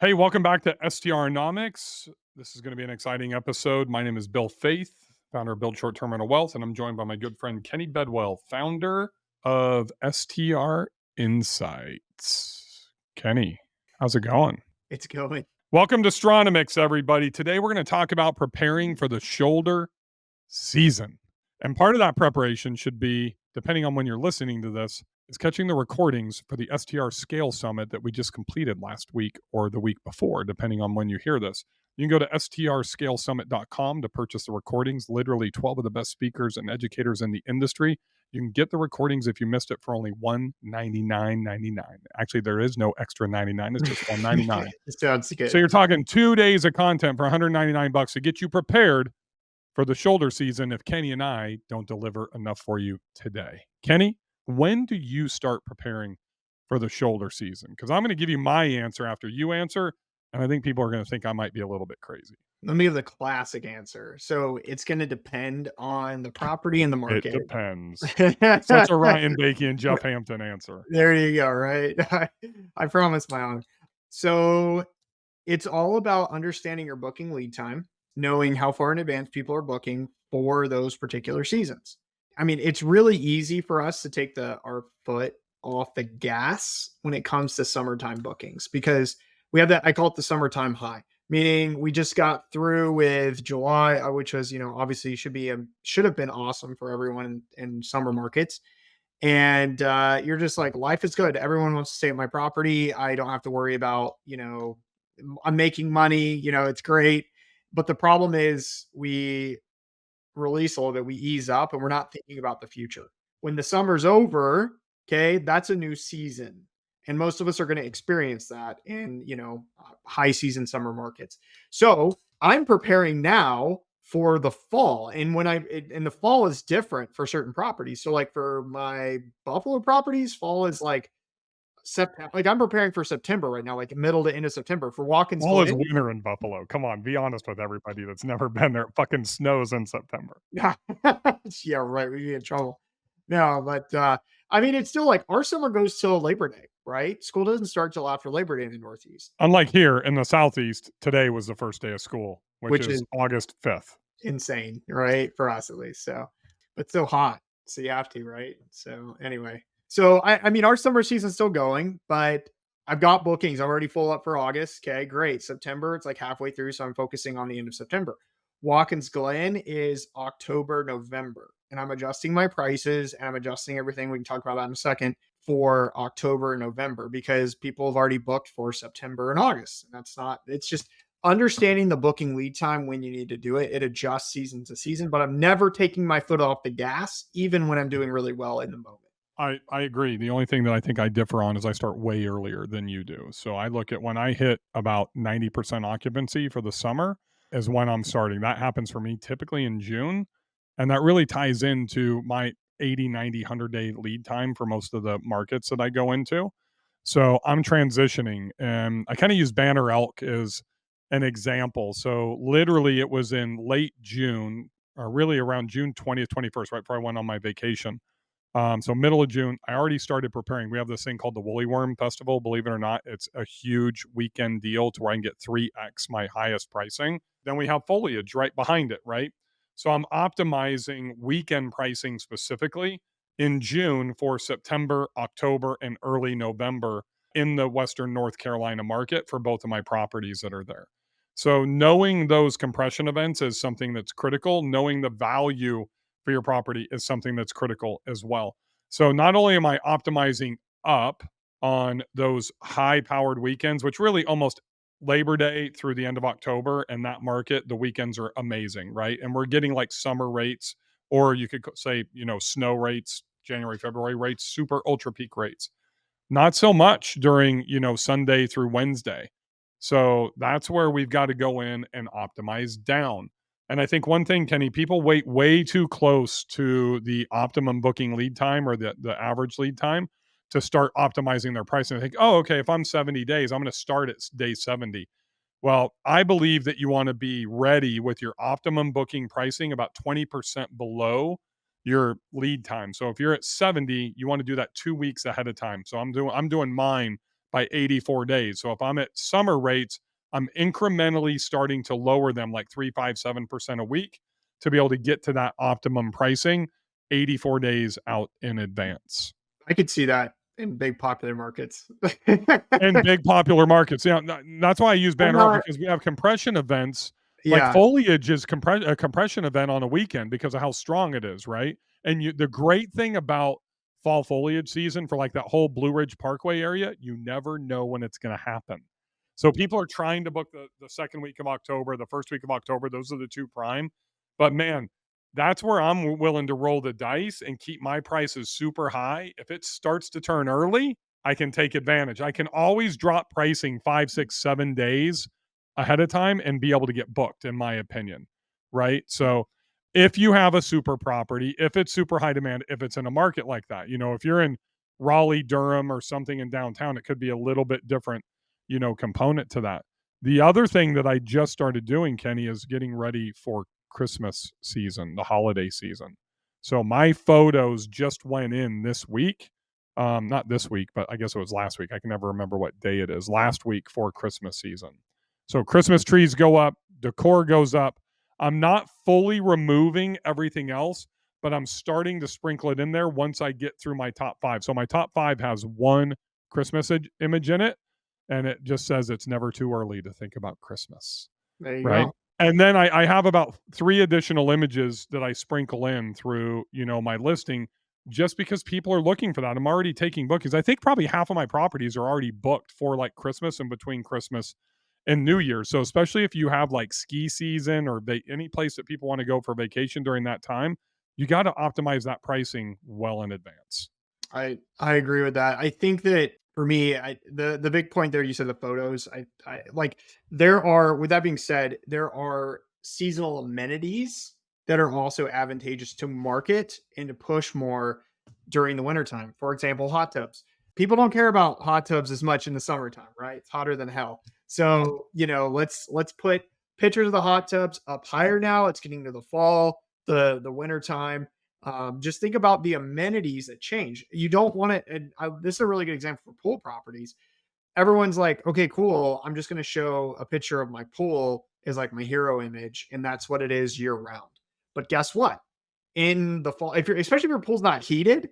Hey, welcome back to STRonomics. This is going to be an exciting episode. My name is Bill Faith, founder of Build Short Term Rental Wealth, and I'm joined by my good friend Kenny Bedwell, founder of STR Insights. Kenny, how's it going? It's going. Welcome to STRonomics, everybody. Today we're going to talk about preparing for the shoulder season. And part of that preparation should be, depending on when you're listening to this, is catching the recordings for the STR Scale Summit that we just completed last week or the week before, depending on when you hear this. You can go to strscalesummit.com to purchase the recordings, literally 12 of the best speakers and educators in the industry. You can get the recordings if you missed it for only $199.99. Actually, there is no extra 99. It's just $199. It sounds good. So you're talking 2 days of content for $199 to get you prepared for the shoulder season if Kenny and I don't deliver enough for you today. Kenny, when do you start preparing for the shoulder season? Because I'm going to give you my answer after you answer, and I think people are going to think I might be a little bit crazy. Let me give the classic answer. So it's going to depend on the property and the market. It depends. Such a Ryan Bakey and Jeff Hampton answer. There you go, right? I promise my own. So it's all about understanding your booking lead time, knowing how far in advance people are booking for those particular seasons. I mean, it's really easy for us to take our foot off the gas when it comes to summertime bookings because we have that, I call it the summertime high, meaning we just got through with July, which was, obviously should have been awesome for everyone in summer markets. And you're just like, life is good. Everyone wants to stay at my property. I don't have to worry about, I'm making money, it's great. But the problem is we release a little bit, we ease up and we're not thinking about the future. When the summer's over, okay, that's a new season. And most of us are going to experience that in, high season summer markets. So I'm preparing now for the fall. And and the fall is different for certain properties. So like for my Buffalo properties, fall is like September. Like I'm preparing for September right now, like middle to end of September for Watkins Fall is Glen. winter in Buffalo. Come on, be honest with everybody that's never been there. It fucking snows in September. Yeah. Yeah, right. We'd be in trouble. No, but I mean, it's still like our summer goes till Labor Day, right? School doesn't start till after Labor Day in the Northeast, Unlike here in the Southeast, today was the first day of school, which which is is August 5th. insane, right? For us at least. So, but still hot. So you have to, right? So anyway, so I mean, our summer season's still going, but I've got bookings already full up for August. Okay, great. September, it's like halfway through. So I'm focusing on the end of September. Watkins Glen is October, November, and I'm adjusting my prices and I'm adjusting everything. We can talk about that in a second for October and November because people have already booked for September and August. And it's just understanding the booking lead time when you need to do it. It adjusts season to season, but I'm never taking my foot off the gas, even when I'm doing really well in the moment. I agree. The only thing that I think I differ on is I start way earlier than you do. So I look at when I hit about 90% occupancy for the summer is when I'm starting. That happens for me typically in June. And that really ties into my 80, 90, 100-day lead time for most of the markets that I go into. So I'm transitioning and I kind of use Banner Elk as an example. So literally it was in late June or really around June 20th, 21st, right before I went on my vacation. So middle of June, I already started preparing. We have this thing called the Woolly Worm Festival. Believe it or not, it's a huge weekend deal to where I can get 3x my highest pricing. Then we have foliage right behind it, right? So I'm optimizing weekend pricing specifically in June for September, October, and early November in the Western North Carolina market for both of my properties that are there. So knowing those compression events is something that's critical. Knowing the value for your property is something that's critical as well. So not only am I optimizing up on those high powered weekends, which really almost Labor Day through the end of October and that market, the weekends are amazing, right? And we're getting like summer rates, or you could say, snow rates, January, February rates, super ultra peak rates. Not so much during, Sunday through Wednesday. So that's where we've got to go in and optimize down. And I think one thing, Kenny, people wait way too close to the optimum booking lead time or the average lead time to start optimizing their pricing. They think, oh, okay, if I'm 70 days, I'm going to start at day 70. Well, I believe that you want to be ready with your optimum booking pricing about 20% below your lead time. So if you're at 70, you want to do that 2 weeks ahead of time. So I'm doing mine by 84 days. So if I'm at summer rates, I'm incrementally starting to lower them like 3, 5, 7% a week to be able to get to that optimum pricing 84 days out in advance. I could see that in big popular markets. In big popular markets. Yeah, that's why I use I'm Banner Up, not, because we have compression events. Like yeah, foliage is a compression event on a weekend because of how strong it is, right? And the great thing about fall foliage season for like that whole Blue Ridge Parkway area, you never know when it's going to happen. So people are trying to book the second week of October, the first week of October. Those are the two prime. But man, that's where I'm willing to roll the dice and keep my prices super high. If it starts to turn early, I can take advantage. I can always drop pricing 5, 6, 7 days ahead of time and be able to get booked, in my opinion. Right. So if you have a super property, if it's super high demand, if it's in a market like that, if you're in Raleigh, Durham, or something in downtown, it could be a little bit different, component to that. The other thing that I just started doing, Kenny, is getting ready for Christmas season, the holiday season. So my photos just went in this week. Not this week, but I guess it was last week. I can never remember what day it is. Last week for Christmas season. So Christmas trees go up, decor goes up. I'm not fully removing everything else, but I'm starting to sprinkle it in there once I get through my top 5. So my top 5 has one Christmas image in it, and it just says it's never too early to think about Christmas, there you right? go. And then I have about 3 additional images that I sprinkle in through, my listing, just because people are looking for that. I'm already taking bookings. I think probably half of my properties are already booked for like Christmas and between Christmas and New Year. So especially if you have like ski season or any place that people want to go for vacation during that time, you got to optimize that pricing well in advance. I agree with that. I think that for me, the big point there, you said the photos. I like there are. With that being said, there are seasonal amenities that are also advantageous to market and to push more during the wintertime. For example, hot tubs. People don't care about hot tubs as much in the summertime, right? It's hotter than hell. So let's put pictures of the hot tubs up higher now. It's getting to the fall, the wintertime. Just think about the amenities that change. You don't want to, and this is a really good example for pool properties. Everyone's like, okay, cool. I'm just going to show a picture of my pool as like my hero image, and that's what it is year round. But guess what? In the fall, especially if your pool's not heated,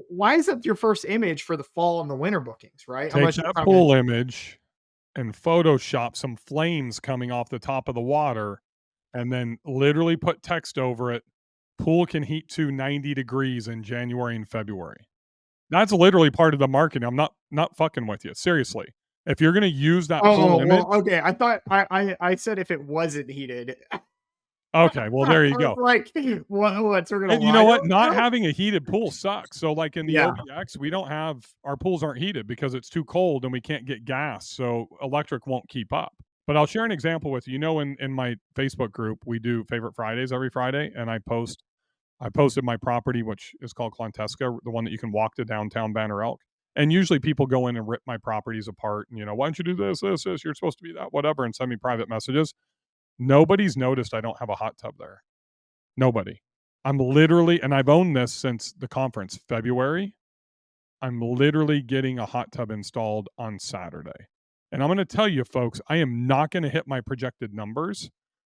why is that your first image for the fall and the winter bookings, right? Take Unless you're that trying to, pool image and Photoshop some flames coming off the top of the water and then literally put text over it. Pool can heat to 90 degrees in January and February. That's literally part of the marketing. I'm not fucking with you. Seriously. If you're going to use that pool oh, image, well, okay. I thought I said if it wasn't heated. okay, well I there you was go. like, what? So we're gonna And you lie know to what? them Not now? having a heated pool sucks. So like in the Yeah. OPX, we don't have our pools aren't heated because it's too cold and we can't get gas. So electric won't keep up. But I'll share an example with you. In my Facebook group, we do favorite Fridays every Friday, and I posted my property, which is called Clonteska, the one that you can walk to downtown Banner Elk. And usually people go in and rip my properties apart and, why don't you do this, this, this? You're supposed to be that, whatever, and send me private messages. Nobody's noticed I don't have a hot tub there. Nobody. I'm literally, and I've owned this since the conference, February. I'm literally getting a hot tub installed on Saturday. And I'm going to tell you, folks, I am not going to hit my projected numbers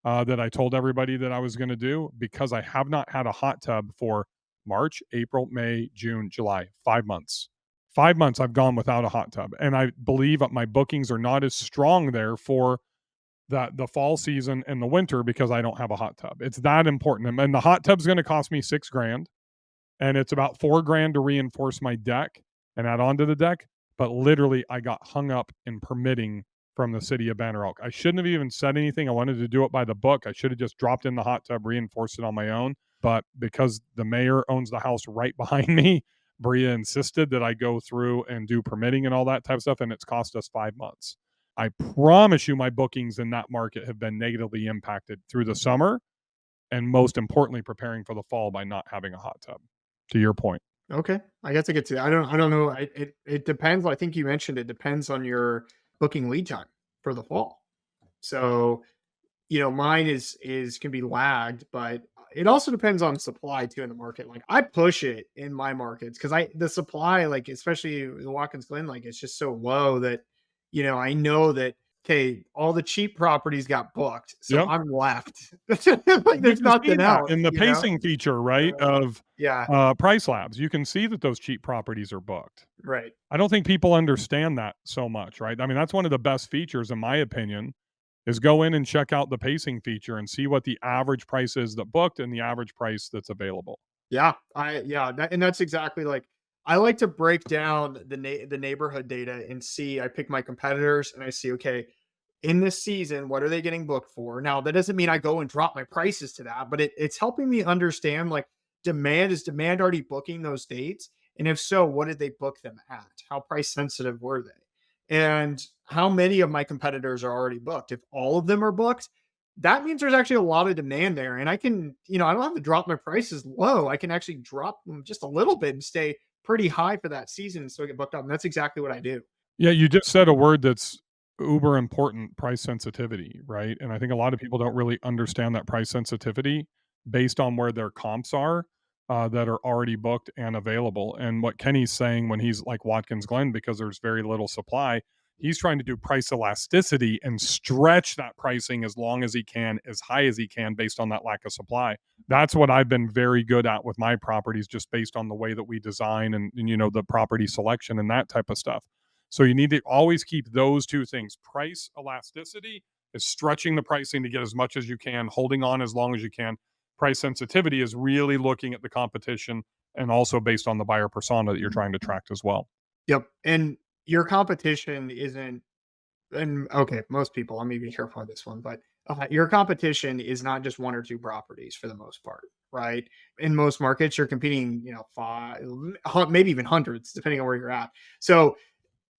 that I told everybody that I was going to do because I have not had a hot tub for March, April, May, June, July, 5 months. 5 months I've gone without a hot tub. And I believe that my bookings are not as strong there for the fall season and the winter because I don't have a hot tub. It's that important. And the hot tub's going to cost me $6,000 and it's about $4,000 to reinforce my deck and add on to the deck. But literally, I got hung up in permitting from the city of Banner Elk. I shouldn't have even said anything. I wanted to do it by the book. I should have just dropped in the hot tub, reinforced it on my own. But because the mayor owns the house right behind me, Bria insisted that I go through and do permitting and all that type of stuff, and it's cost us 5 months. I promise you, my bookings in that market have been negatively impacted through the summer, and most importantly, preparing for the fall by not having a hot tub. To your point. Okay. I guess I get to. I don't know. It depends. I think you mentioned it depends on your booking lead time for the fall. So mine is can be lagged, but it also depends on supply too in the market. Like I push it in my markets because the supply, like especially the Watkins Glen, like it's just so low that I know that okay, all the cheap properties got booked, so Yep. I'm left. Like You there's can see nothing that else, in the pacing feature, right, of, Yeah, Price Labs. You can see that those cheap properties are booked. right. I don't think people understand that so much, right? I mean, that's one of the best features, in my opinion, is go in and check out the pacing feature and see what the average price is that booked and the average price that's available. And that's exactly like I like to break down the neighborhood data and see. I pick my competitors and I see, okay, in this season, what are they getting booked for? Now, that doesn't mean I go and drop my prices to that, but it's helping me understand like demand already booking those dates? And if so, what did they book them at? How price sensitive were they? And how many of my competitors are already booked? If all of them are booked, that means there's actually a lot of demand there. And I can, I don't have to drop my prices low. I can actually drop them just a little bit and stay pretty high for that season so I get booked up. And that's exactly what I do. Yeah, you just said a word that's uber important, price sensitivity, right? And I think a lot of people don't really understand that price sensitivity based on where their comps are, that are already booked and available. And what Kenny's saying when he's like Watkins Glen, because there's very little supply, he's trying to do price elasticity and stretch that pricing as long as he can, as high as he can, based on that lack of supply. That's what I've been very good at with my properties, just based on the way that we design and the property selection and that type of stuff. So you need to always keep those two things. Price elasticity is stretching the pricing to get as much as you can, holding on as long as you can. Price sensitivity is really looking at the competition and also based on the buyer persona that you're trying to attract as well. Yep. And your competition isn't, and okay, most people, let me be careful on this one, but your competition is not just one or two properties for the most part, right? In most markets, you're competing, five, maybe even hundreds, depending on where you're at. So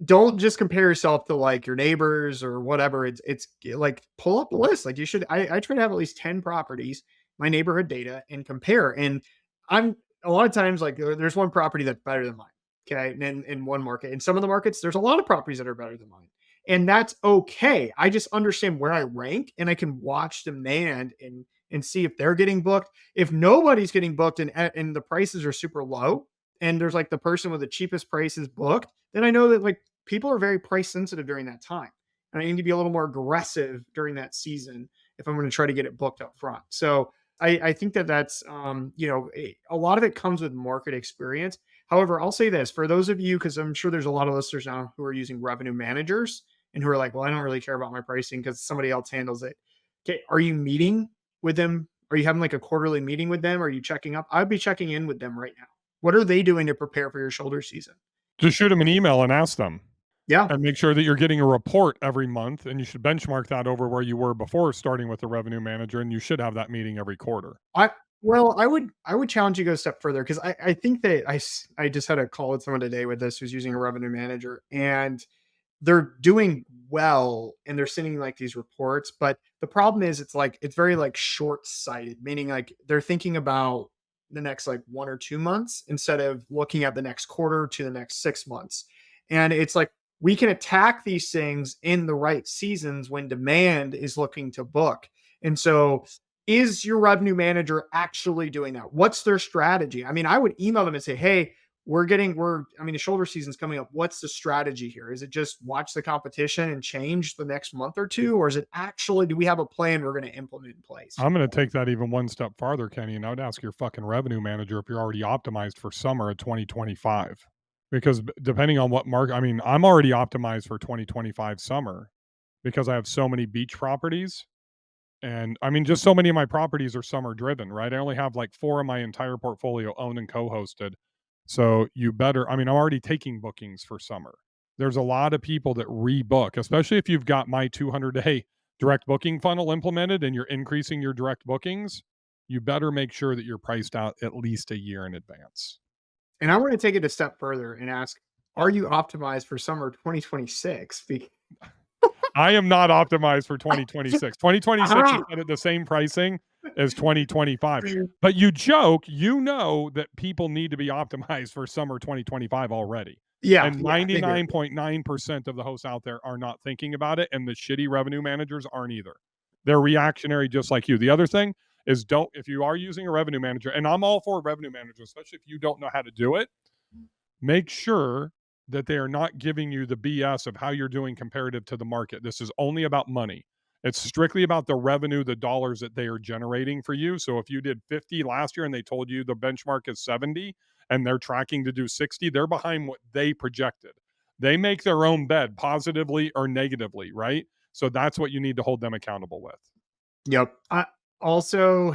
don't just compare yourself to like your neighbors or whatever. It's like pull up a list. Like you should. I try to have at least 10 properties, my neighborhood data, and compare. And I'm a lot of times like there's one property that's better than mine. Okay. In one market. In some of the markets, there's a lot of properties that are better than mine. And that's okay. I just understand where I rank and I can watch demand and see if they're getting booked. If nobody's getting booked and the prices are super low, and there's like the person with the cheapest prices booked, then I know that like people are very price sensitive during that time. And I need to be a little more aggressive during that season if I'm going to try to get it booked up front. So I think that that's, a lot of it comes with market experience. However, I'll say this for those of you, because I'm sure there's a lot of listeners now who are using revenue managers and who are like, well, I don't really care about my pricing because somebody else handles it. Okay. Are you meeting with them? Are you having like a quarterly meeting with them? Are you checking up? I'd be checking in with them right now. What are they doing to prepare for your shoulder season? Just shoot them an email and ask them, Yeah. and make sure that you're getting a report every month. And you should benchmark that over where you were before starting with the revenue manager. And you should have that meeting every quarter. I well, I would challenge you to go a step further because I think that I just had a call with someone today with this who's using a revenue manager and they're doing well and they're sending like these reports, but the problem is it's very like short-sighted, meaning like they're thinking about the next like 1 or 2 months instead of looking at the next quarter to the next 6 months. And it's like we can attack these things in the right seasons when demand is looking to book. And so is your revenue manager actually doing that? What's their strategy? I mean, I would email them and say, hey, the shoulder season's coming up. What's the strategy here? Is it just watch the competition and change the next month or two? Or is it actually, do we have a plan we're going to implement in place? I'm going to take that even one step farther, Kenny, and I would ask your fucking revenue manager if you're already optimized for summer of 2025. Because depending on what market, I mean, I'm already optimized for 2025 summer because I have so many beach properties. And I mean, just so many of my properties are summer driven, right? I only have like four in my entire portfolio owned and co hosted. So I'm already taking bookings for summer. There's a lot of people that rebook, especially if you've got my 200-day direct booking funnel implemented and you're increasing your direct bookings. You better make sure that you're priced out at least a year in advance. And I want to take it a step further and ask, are you optimized for summer 2026? I am not optimized for 2026. 2026 is Ah, at the same pricing as 2025. But you joke, that people need to be optimized for summer 2025 already. yeah, And yeah, they do. 99.9% of the hosts out there are not thinking about it, and the shitty revenue managers aren't either. They're reactionary just like you. The other thing is don't, if you are using a revenue manager, and I'm all for revenue managers, especially if you don't know how to do it, make sure that they are not giving you the BS of how you're doing comparative to the market. This is only about money. It's strictly about the revenue, the dollars that they are generating for you. So if you did 50 last year and they told you the benchmark is 70 and they're tracking to do 60, they're behind what they projected. They make their own bed positively or negatively, right? So that's what you need to hold them accountable with. Yep. Also,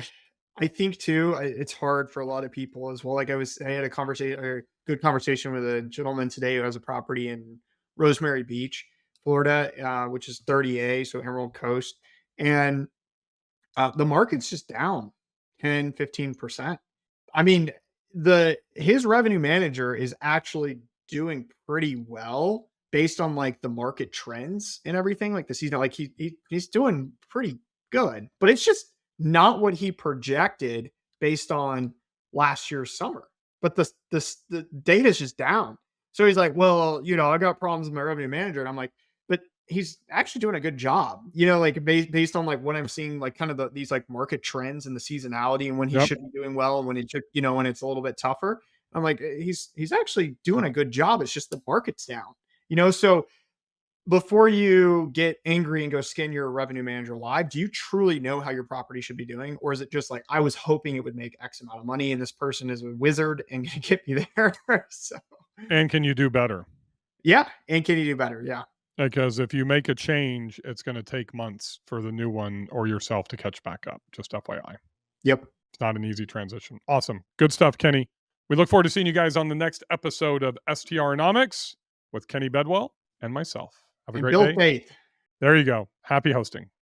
I think too, it's hard for a lot of people as well. Like I had a conversation or good conversation with a gentleman today who has a property in Rosemary Beach, Florida, which is 30A, so Emerald Coast. And the market's just down 10, 15%. I mean, the his revenue manager is actually doing pretty well based on like the market trends and everything. Like the season, like he's doing pretty good, but it's just not what he projected based on last year's summer. But the data is just down. So he's like, well, I got problems with my revenue manager, and I'm like, but he's actually doing a good job, like based on like what I'm seeing, like kind of these like market trends and the seasonality and when he Yep. should be doing well and when it should, when it's a little bit tougher. I'm like, he's actually doing a good job. It's just the market's down, So before you get angry and go skin your revenue manager alive, do you truly know how your property should be doing? Or is it just like, I was hoping it would make X amount of money and this person is a wizard and gonna get me there? So And can you do better? yeah. And can you do better? Yeah. Because if you make a change, it's going to take months for the new one or yourself to catch back up. Just FYI. Yep. It's not an easy transition. Awesome. Good stuff, Kenny. We look forward to seeing you guys on the next episode of STRonomics with Kenny Bedwell and myself. Have a And great build day. faith. There you go. Happy hosting.